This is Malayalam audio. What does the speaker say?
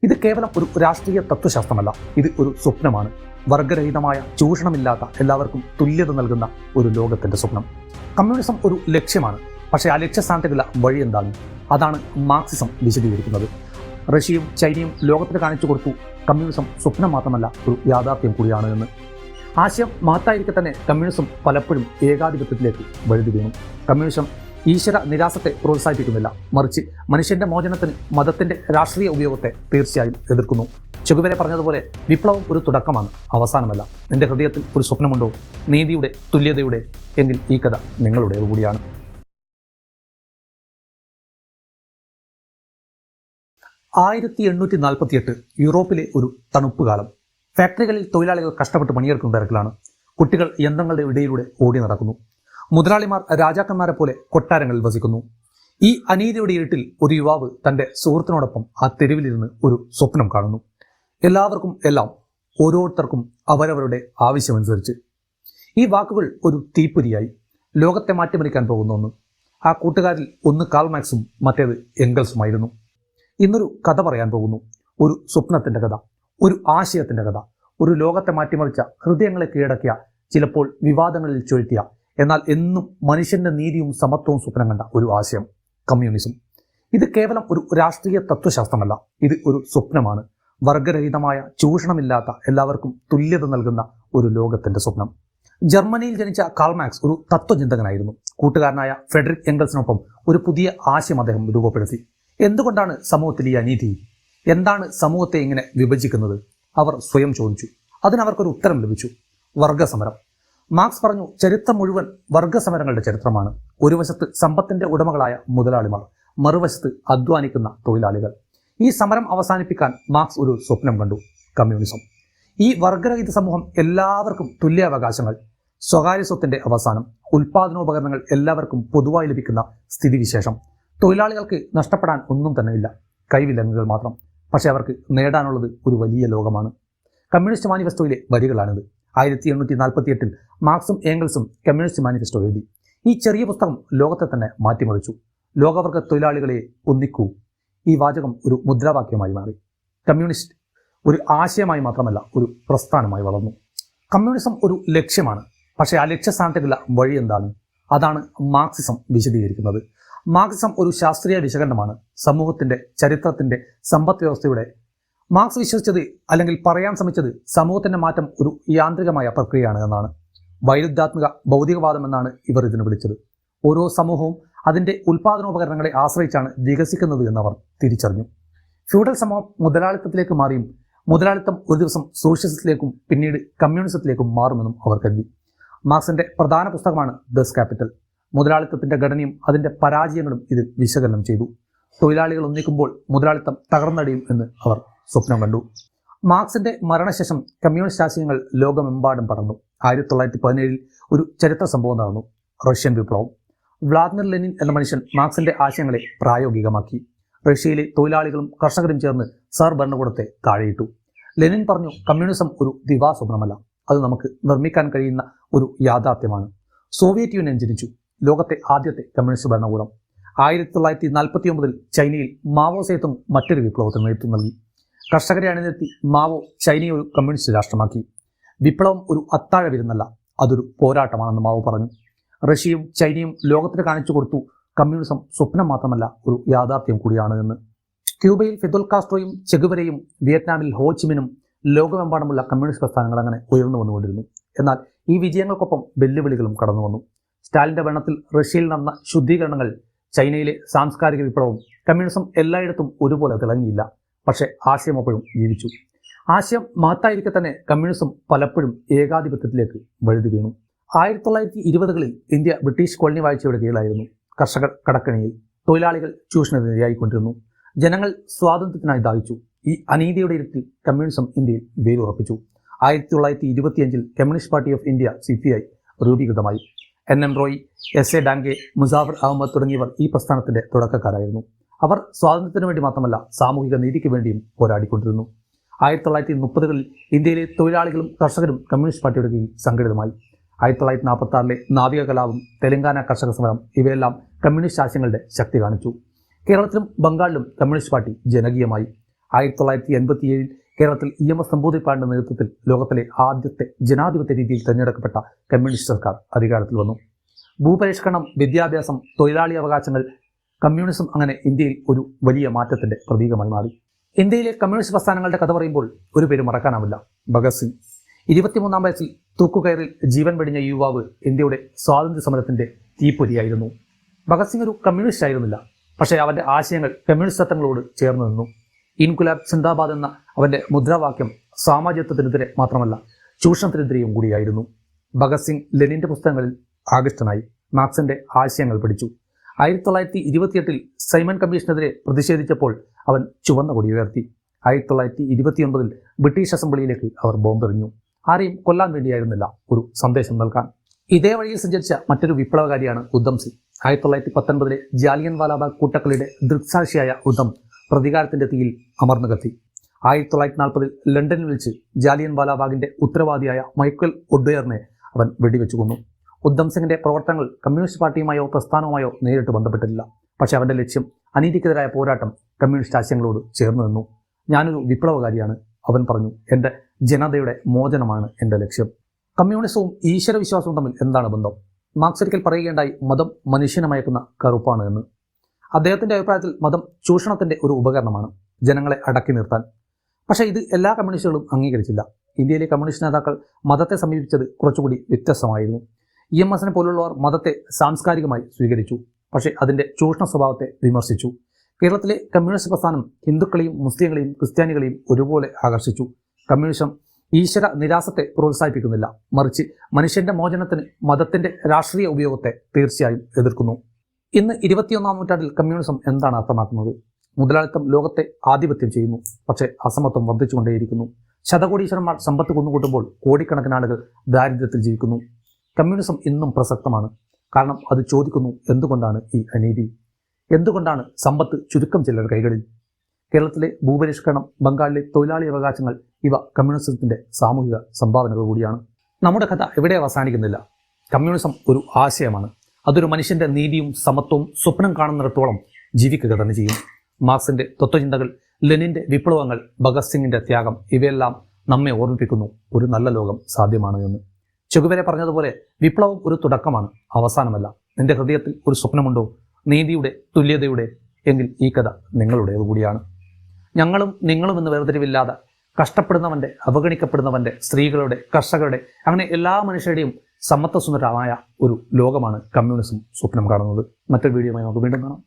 ഇത് കേവലം ഒരു രാഷ്ട്രീയ തത്വശാസ്ത്രമല്ല, ഇത് ഒരു സ്വപ്നമാണ്. വർഗരഹിതമായ, ചൂഷണമില്ലാത്ത, എല്ലാവർക്കും തുല്യത നൽകുന്ന ഒരു ലോകത്തിന്റെ സ്വപ്നം. കമ്മ്യൂണിസം ഒരു ലക്ഷ്യമാണ്, പക്ഷേ ആ ലക്ഷ്യസ്ഥാനത്തേക്കുള്ള വഴി എന്താണ്? അതാണ് മാർക്സിസം വിശദീകരിക്കുന്നത്. റഷ്യയും ചൈനയും ലോകത്തിന് കാണിച്ചു കൊടുത്തു കമ്മ്യൂണിസം സ്വപ്നം മാത്രമല്ല, ഒരു യാഥാർത്ഥ്യം കൂടിയാണ് എന്ന്. ആശയം മഹത്തായിരിക്കെ തന്നെ കമ്മ്യൂണിസം പലപ്പോഴും ഏകാധിപത്യത്തിലേക്ക് വഴുതി വീണു. കമ്മ്യൂണിസം ഈശ്വര നിരാസത്തെ പ്രോത്സാഹിപ്പിക്കുന്നില്ല, മറിച്ച് മനുഷ്യന്റെ മോചനത്തിന് മതത്തിന്റെ രാഷ്ട്രീയ ഉപയോഗത്തെ തീർച്ചയായും എതിർക്കുന്നു. ചെഗുവേര പറഞ്ഞതുപോലെ, വിപ്ലവം ഒരു തുടക്കമാണ്, അവസാനമല്ല. നിന്റെ ഹൃദയത്തിൽ ഒരു സ്വപ്നമുണ്ടോ, നീതിയുടെ, തുല്യതയുടെ, എങ്കിൽ ഈ കഥ നിങ്ങളുടേത് കൂടിയാണ്. 1848 യൂറോപ്പിലെ ഒരു തണുപ്പ് കാലം. ഫാക്ടറികളിൽ തൊഴിലാളികൾ കഷ്ടപ്പെട്ട് പണിയെടുക്കുന്ന തിരക്കിലാണ്. കുട്ടികൾ യന്ത്രങ്ങളുടെ ഇടയിലൂടെ ഓടി നടക്കുന്നു. മുതലാളിമാർ രാജാക്കന്മാരെ പോലെ കൊട്ടാരങ്ങളിൽ വസിക്കുന്നു. ഈ അനീതിയുടെ ഇരുട്ടിൽ ഒരു യുവാവ് തൻ്റെ സുഹൃത്തിനോടൊപ്പം ആ തെരുവിലിരുന്ന് ഒരു സ്വപ്നം കാണുന്നു. എല്ലാവർക്കും എല്ലാം, ഓരോരുത്തർക്കും അവരവരുടെ ആവശ്യമനുസരിച്ച്. ഈ വാക്കുകൾ ഒരു തീപ്പൊരിയായി. ലോകത്തെ മാറ്റിമറിക്കാൻ പോകുന്ന ഒന്ന്. ആ കൂട്ടുകാരിൽ ഒന്ന് കാൾ മാർക്സും മറ്റേത് എംഗൽസുമായിരുന്നു. ഇന്നൊരു കഥ പറയാൻ പോകുന്നു. ഒരു സ്വപ്നത്തിൻ്റെ കഥ, ഒരു ആശയത്തിൻ്റെ കഥ, ഒരു ലോകത്തെ മാറ്റിമറിച്ച, ഹൃദയങ്ങളെ കീഴടക്കിയ, ചിലപ്പോൾ വിവാദങ്ങളിൽ ചൊഴുത്തിയ, എന്നാൽ എന്നും മനുഷ്യന്റെ നീതിയും സമത്വവും സ്വപ്നം കണ്ട ഒരു ആശയം, കമ്മ്യൂണിസം. ഇത് കേവലം ഒരു രാഷ്ട്രീയ തത്വശാസ്ത്രമല്ല, ഇത് ഒരു സ്വപ്നമാണ്. വർഗരഹിതമായ, ചൂഷണമില്ലാത്ത, എല്ലാവർക്കും തുല്യത നൽകുന്ന ഒരു ലോകത്തിന്റെ സ്വപ്നം. ജർമ്മനിയിൽ ജനിച്ച കാൾ മാർക്സ് ഒരു തത്വചിന്തകനായിരുന്നു. കൂട്ടുകാരനായ ഫ്രെഡറിക് എംഗൽസിനൊപ്പം ഒരു പുതിയ ആശയം അദ്ദേഹം രൂപപ്പെടുത്തി. എന്തുകൊണ്ടാണ് സമൂഹത്തിൽ ഈ അനീതി? എന്താണ് സമൂഹത്തെ ഇങ്ങനെ വിഭജിക്കുന്നത്? അവർ സ്വയം ചോദിച്ചു. അതിനവർക്കൊരു ഉത്തരം ലഭിച്ചു: വർഗസമരം. മാർക്സ് പറഞ്ഞു, ചരിത്രം മുഴുവൻ വർഗസമരങ്ങളുടെ ചരിത്രമാണ്. ഒരു വശത്ത് സമ്പത്തിന്റെ ഉടമകളായ മുതലാളിമാർ, മറുവശത്ത് അധ്വാനിക്കുന്ന തൊഴിലാളികൾ. ഈ സമരം അവസാനിപ്പിക്കാൻ മാർക്സ് ഒരു സ്വപ്നം കണ്ടു: കമ്മ്യൂണിസം. ഈ വർഗരഹിത സമൂഹം, എല്ലാവർക്കും തുല്യാവകാശങ്ങൾ, സ്വകാര്യ സ്വത്തിന്റെ അവസാനം, ഉൽപാദനോപകരണങ്ങൾ എല്ലാവർക്കും പൊതുവായി ലഭിക്കുന്ന സ്ഥിതിവിശേഷം. തൊഴിലാളികൾക്ക് നഷ്ടപ്പെടാൻ ഒന്നും തന്നെയില്ല, കൈവിലങ്ങുകൾ മാത്രം. പക്ഷേ അവർക്ക് നേടാനുള്ളത് ഒരു വലിയ ലോകമാണ്. കമ്മ്യൂണിസ്റ്റ് മാനിഫെസ്റ്റോയിലെ വരികളാണിത്. 1848 മാർക്സും ഏംഗൽസും കമ്മ്യൂണിസ്റ്റ് മാനിഫെസ്റ്റോ എഴുതി. ഈ ചെറിയ പുസ്തകം ലോകത്തെ തന്നെ മാറ്റിമറിച്ചു. ലോകവർഗ തൊഴിലാളികളെ ഒന്നിക്കൂ. ഈ വാചകം ഒരു മുദ്രാവാക്യമായി മാറി. കമ്മ്യൂണിസ്റ്റ് ഒരു ആശയമായി മാത്രമല്ല, ഒരു പ്രസ്ഥാനമായി വളർന്നു. കമ്മ്യൂണിസം ഒരു ലക്ഷ്യമാണ്, പക്ഷേ ആ ലക്ഷ്യസ്ഥാനത്തേക്കുള്ള വഴി എന്താണ്? അതാണ് മാർക്സിസം വിശദീകരിക്കുന്നത്. മാർക്സിസം ഒരു ശാസ്ത്രീയ വിശകലനമാണ്, സമൂഹത്തിന്റെ, ചരിത്രത്തിന്റെ, സമ്പദ് വ്യവസ്ഥയുടെ. മാർക്സ് വിശ്വസിച്ചത്, അല്ലെങ്കിൽ പറയാൻ ശ്രമിച്ചത്, സമൂഹത്തിന്റെ മാറ്റം ഒരു യാന്ത്രികമായ പ്രക്രിയയാണ് എന്നാണ്. വൈരുദ്ധാത്മക ഭൗതികവാദം എന്നാണ് ഇവർ ഇതിന് വിളിച്ചത്. ഓരോ സമൂഹവും അതിന്റെ ഉൽപാദനോപകരണങ്ങളെ ആശ്രയിച്ചാണ് വികസിക്കുന്നത് എന്നവർ തിരിച്ചറിഞ്ഞു. ഫ്യൂഡൽ സമൂഹം മുതലാളിത്തത്തിലേക്ക് മാറിയും മുതലാളിത്തം ഒരു ദിവസം സോഷ്യലിസത്തിലേക്കും പിന്നീട് കമ്മ്യൂണിസത്തിലേക്കും മാറുമെന്നും അവർ കരുതി. മാർക്സിന്റെ പ്രധാന പുസ്തകമാണ് ദസ് ക്യാപിറ്റൽ. മുതലാളിത്തത്തിന്റെ ഘടനയും അതിന്റെ പരാജയങ്ങളും ഇതിൽ വിശകലനം ചെയ്തു. തൊഴിലാളികൾ ഒന്നിക്കുമ്പോൾ മുതലാളിത്തം തകർന്നടിയും എന്ന് അവർ സ്വപ്നം കണ്ടു. മാർക്സിന്റെ മരണശേഷം കമ്മ്യൂണിസ്റ്റ് ആശയങ്ങൾ ലോകമെമ്പാടും പടർന്നു. 1917 ഒരു ചരിത്ര സംഭവം നടന്നു: റഷ്യൻ വിപ്ലവം. വ്ളാദിമിർ ലെനിൻ എന്ന മനുഷ്യൻ മാർക്സിന്റെ ആശയങ്ങളെ പ്രായോഗികമാക്കി. റഷ്യയിലെ തൊഴിലാളികളും കർഷകരും ചേർന്ന് സർ ഭരണകൂടത്തെ താഴെയിട്ടു. ലെനിൻ പറഞ്ഞു, കമ്മ്യൂണിസം ഒരു ദിവാസ്വപ്നമല്ല, അത് നമുക്ക് നിർമ്മിക്കാൻ കഴിയുന്ന ഒരു യാഥാർത്ഥ്യമാണ്. സോവിയറ്റ് യൂണിയൻ ജനിച്ചു, ലോകത്തെ ആദ്യത്തെ കമ്മ്യൂണിസ്റ്റ് ഭരണകൂടം. 1949 ചൈനയിൽ മാവോ സേതുങ് മറ്റൊരു വിപ്ലവത്തിന് നേതൃത്വം നൽകി. കർഷകരെ അണിനിരത്തി മാവോ ചൈനയെ ഒരു കമ്മ്യൂണിസ്റ്റ് രാഷ്ട്രമാക്കി. വിപ്ലവം ഒരു അത്താഴ വിരുന്നല്ല, അതൊരു പോരാട്ടമാണെന്ന് മാവോ പറഞ്ഞു. റഷ്യയും ചൈനയും ലോകത്തിന് കാണിച്ചു കൊടുത്തു കമ്മ്യൂണിസം സ്വപ്നം മാത്രമല്ല, ഒരു യാഥാർത്ഥ്യം കൂടിയാണ് എന്ന്. ക്യൂബയിൽ ഫിദൽ കാസ്ട്രോയും ചെഗുവേരയും, വിയറ്റ്നാമിൽ ഹോ ചി മിനും, ലോകമെമ്പാടുമുള്ള കമ്മ്യൂണിസ്റ്റ് പ്രസ്ഥാനങ്ങൾ അങ്ങനെ ഉയർന്നു വന്നുകൊണ്ടിരുന്നു. എന്നാൽ ഈ വിജയങ്ങൾക്കൊപ്പം വെല്ലുവിളികളും കടന്നു വന്നു. സ്റ്റാലിന്റെ ഭരണത്തിൽ റഷ്യയിൽ നടന്ന ശുദ്ധീകരണങ്ങൾ, ചൈനയിലെ സാംസ്കാരിക വിപ്ലവം, കമ്മ്യൂണിസം എല്ലായിടത്തും ഒരുപോലെ തിളങ്ങിയില്ല. പക്ഷേ ആശയം അപ്പോഴും ജീവിച്ചു. ആശയം മഹത്തായിരിക്കെ തന്നെ കമ്മ്യൂണിസം പലപ്പോഴും ഏകാധിപത്യത്തിലേക്ക് വഴുതി വീണു. 1920കളിൽ ഇന്ത്യ ബ്രിട്ടീഷ് കോളനി വാഴ്ചയുടെ കീഴിലായിരുന്നു. കർഷകർ കടക്കണിയിൽ, തൊഴിലാളികൾ ചൂഷണത്തിനിരയായിക്കൊണ്ടിരുന്നു. ജനങ്ങൾ സ്വാതന്ത്ര്യത്തിനായി ദാഹിച്ചു. ഈ അനീതിയുടെ ഇരുട്ടിൽ കമ്മ്യൂണിസം ഇന്ത്യയിൽ വേരുറപ്പിച്ചു. 1925 communist party of India (CPI) രൂപീകൃതമായി. NM റോയ്, SA ഡാംഗെ, മുസാഫർ അഹമ്മദ് തുടങ്ങിയവർ ഈ പ്രസ്ഥാനത്തിന്റെ തുടക്കക്കാരായിരുന്നു. അവർ സ്വാതന്ത്ര്യത്തിനു വേണ്ടി മാത്രമല്ല, സാമൂഹിക നീതിക്ക് വേണ്ടിയും പോരാടിക്കൊണ്ടിരുന്നു. 1930കളിൽ ഇന്ത്യയിലെ തൊഴിലാളികളും കർഷകരും കമ്മ്യൂണിസ്റ്റ് പാർട്ടിയുടെ കീഴിൽ സംഘടിതമായി. 1946 നാവിക കലാപം, തെലങ്കാന കർഷക സമരം ഇവയെല്ലാം കമ്മ്യൂണിസ്റ്റ് ആശയങ്ങളുടെ ശക്തി കാണിച്ചു. കേരളത്തിലും ബംഗാളിലും കമ്മ്യൂണിസ്റ്റ് പാർട്ടി ജനകീയമായി. 1987 കേരളത്തിൽ EMS നമ്പൂതിരിപ്പാടിന്റെ നേതൃത്വത്തിൽ ലോകത്തിലെ ആദ്യത്തെ ജനാധിപത്യ രീതിയിൽ തിരഞ്ഞെടുക്കപ്പെട്ട കമ്മ്യൂണിസ്റ്റ് സർക്കാർ അധികാരത്തിൽ വന്നു. ഭൂപരിഷ്കരണം, വിദ്യാഭ്യാസം, തൊഴിലാളി അവകാശങ്ങൾ, കമ്മ്യൂണിസം അങ്ങനെ ഇന്ത്യയിൽ ഒരു വലിയ മാറ്റത്തിന്റെ പ്രതീകമായി മാറി. ഇന്ത്യയിലെ കമ്മ്യൂണിസ്റ്റ് പ്രസ്ഥാനങ്ങളുടെ കഥ പറയുമ്പോൾ ഒരു പേര് മറക്കാനാവില്ല, ഭഗത് സിംഗ്. 23-ാം വയസ്സിൽ തൂക്കുകയറിൽ ജീവൻ വെടിഞ്ഞ യുവാവ് ഇന്ത്യയുടെ സ്വാതന്ത്ര്യ സമരത്തിന്റെ തീപ്പൊരിയായിരുന്നു. ഭഗത് സിംഗ് ഒരു കമ്മ്യൂണിസ്റ്റ് ആയിരുന്നില്ല, പക്ഷേ അവന്റെ ആശയങ്ങൾ കമ്മ്യൂണിസ്റ്റ് തത്വങ്ങളോട് ചേർന്ന് നിന്നു. ഇൻകുലാബ് സിന്ദാബാദ് എന്ന അവന്റെ മുദ്രാവാക്യം സാമ്രാജ്യത്വത്തിനെതിരെ മാത്രമല്ല, ചൂഷണത്തിനെതിരെയും കൂടിയായിരുന്നു. ഭഗത് സിംഗ് ലെനിന്റെ പുസ്തകങ്ങളിൽ ആകൃഷ്ടനായി മാർക്സിന്റെ ആശയങ്ങൾ പഠിച്ചു. 1928-ൽ സൈമൺ കമ്മീഷനെതിരെ പ്രതിഷേധിച്ചപ്പോൾ അവൻ ചുവന്ന കൊടി ഉയർത്തി. 1929-ൽ ബ്രിട്ടീഷ് അസംബ്ലിയിലേക്ക് അവർ ബോംബെറിഞ്ഞു. ആരെയും കൊല്ലാൻ വേണ്ടിയായിരുന്നില്ല, ഒരു സന്ദേശം നൽകാൻ. ഇതേ വഴിയിൽ സഞ്ചരിച്ച മറ്റൊരു വിപ്ലവകാരിയാണ് ഉദ്ധം സിംഗ്. 1919-ലെ ജാലിയൻ വാലാബാഗ് കൂട്ടക്കൊലയുടെ ദൃക്സാക്ഷിയായ ഉദ്ധം പ്രതികാരത്തിന്റെ തീയിൽ അമർന്നു കത്തി. 1940-ൽ ലണ്ടനിൽ വെച്ച് ജാലിയൻ വാലാബാഗിന്റെ ഉത്തരവാദിയായ മൈക്കൽ ഒഡ്വെയറിനെ അവൻ വെടിവെച്ചു കൊന്നു. ഉദ്ധം സിംഗിന്റെ പ്രവർത്തനങ്ങൾ കമ്മ്യൂണിസ്റ്റ് പാർട്ടിയുമായോ പ്രസ്ഥാനവുമായോ നേരിട്ട് ബന്ധപ്പെട്ടില്ല. പക്ഷേ അവന്റെ ലക്ഷ്യം അനീതിക്കെതിരായ പോരാട്ടം കമ്മ്യൂണിസ്റ്റ് ആശയങ്ങളോട് ചേർന്ന് നിന്നു. ഞാനൊരു വിപ്ലവകാരിയാണ്, അവൻ പറഞ്ഞു. എൻ്റെ ജനതയുടെ മോചനമാണ് എൻ്റെ ലക്ഷ്യം. കമ്മ്യൂണിസവും ഈശ്വരവിശ്വാസവും തമ്മിൽ എന്താണ് ബന്ധം? മാർക്സ് ഒരിക്കൽ പറയുകയുണ്ടായി, മതം മനുഷ്യനെ മയക്കുന്ന കറുപ്പാണ് എന്ന്. അദ്ദേഹത്തിന്റെ അഭിപ്രായത്തിൽ മതം ചൂഷണത്തിന്റെ ഒരു ഉപകരണമാണ്, ജനങ്ങളെ അടക്കി നിർത്താൻ. പക്ഷേ ഇത് എല്ലാ കമ്മ്യൂണിസ്റ്റുകളും അംഗീകരിച്ചില്ല. ഇന്ത്യയിലെ കമ്മ്യൂണിസ്റ്റ് നേതാക്കൾ മതത്തെ സമീപിച്ചത് കുറച്ചുകൂടി വ്യത്യസ്തമായിരുന്നു. EMSനെ പോലുള്ളവർ മതത്തെ സാംസ്കാരികമായി സ്വീകരിച്ചു, പക്ഷേ അതിൻ്റെ ചൂഷണ സ്വഭാവത്തെ വിമർശിച്ചു. കേരളത്തിലെ കമ്മ്യൂണിസ്റ്റ് പ്രസ്ഥാനം ഹിന്ദുക്കളെയും മുസ്ലിങ്ങളെയും ക്രിസ്ത്യാനികളെയും ഒരുപോലെ ആകർഷിച്ചു. കമ്മ്യൂണിസം ഈശ്വര നിരാസത്തെ പ്രോത്സാഹിപ്പിക്കുന്നില്ല, മറിച്ച് മനുഷ്യന്റെ മോചനത്തിന് മതത്തിന്റെ രാഷ്ട്രീയ ഉപയോഗത്തെ തീർച്ചയായും എതിർക്കുന്നു. ഇന്ന് 21-ാം നൂറ്റാണ്ടിൽ കമ്മ്യൂണിസം എന്താണ് അർത്ഥമാക്കുന്നത്? മുതലാളിത്തം ലോകത്തെ ആധിപത്യം ചെയ്യുന്നു, പക്ഷേ അസമത്വം വർദ്ധിച്ചുകൊണ്ടേയിരിക്കുന്നു. ശതകോടീശ്വരന്മാർ സമ്പത്ത് കുന്നുകൂട്ടുമ്പോൾ കോടിക്കണക്കിന് ആളുകൾ ദാരിദ്ര്യത്തിൽ ജീവിക്കുന്നു. കമ്മ്യൂണിസം ഇന്നും പ്രസക്തമാണ്, കാരണം അത് ചോദിക്കുന്നു, എന്തുകൊണ്ടാണ് ഈ അനീതി? എന്തുകൊണ്ടാണ് സമ്പത്ത് ചുരുക്കം ചിലർ കൈകളിൽ? കേരളത്തിലെ ഭൂപരിഷ്കരണം, ബംഗാളിലെ തൊഴിലാളി അവകാശങ്ങൾ, ഇവ കമ്മ്യൂണിസത്തിന്റെ സാമൂഹിക സംഭാവനകൾ കൂടിയാണ്. നമ്മുടെ കഥ എവിടെ അവസാനിക്കുന്നില്ല. കമ്മ്യൂണിസം ഒരു ആശയമാണ്. അതൊരു മനുഷ്യന്റെ നീതിയും സമത്വവും സ്വപ്നം കാണുന്നിടത്തോളം ജീവിക്കുക തന്നെ ചെയ്യും. മാർക്സിന്റെ തത്വചിന്തകൾ, ലെനിന്റെ വിപ്ലവങ്ങൾ, ഭഗത് സിംഗിന്റെ ത്യാഗം, ഇവയെല്ലാം നമ്മെ ഓർമ്മിപ്പിക്കുന്നു ഒരു നല്ല ലോകം സാധ്യമാണ് എന്ന്. ചെഗുവേര പറഞ്ഞതുപോലെ, വിപ്ലവം ഒരു തുടക്കമാണ്, അവസാനമല്ല. നിന്റെ ഹൃദയത്തിൽ ഒരു സ്വപ്നമുണ്ടോ, നീതിയുടെ, തുല്യതയുടെ, എങ്കിൽ ഈ കഥ നിങ്ങളുടേത് കൂടിയാണ്. ഞങ്ങളും നിങ്ങളും എന്ന് വേർതിരിവില്ലാതെ കഷ്ടപ്പെടുന്നവന്റെ, അവഗണിക്കപ്പെടുന്നവന്റെ, സ്ത്രീകളുടെ, കർഷകരുടെ, അങ്ങനെ എല്ലാ മനുഷ്യരുടെയും സമത്വസുന്ദരമായ ഒരു ലോകമാണ് കമ്മ്യൂണിസം സ്വപ്നം കാണുന്നത്. മറ്റൊരു വീഡിയോയുമായി നമുക്ക് വീണ്ടും കാണാം.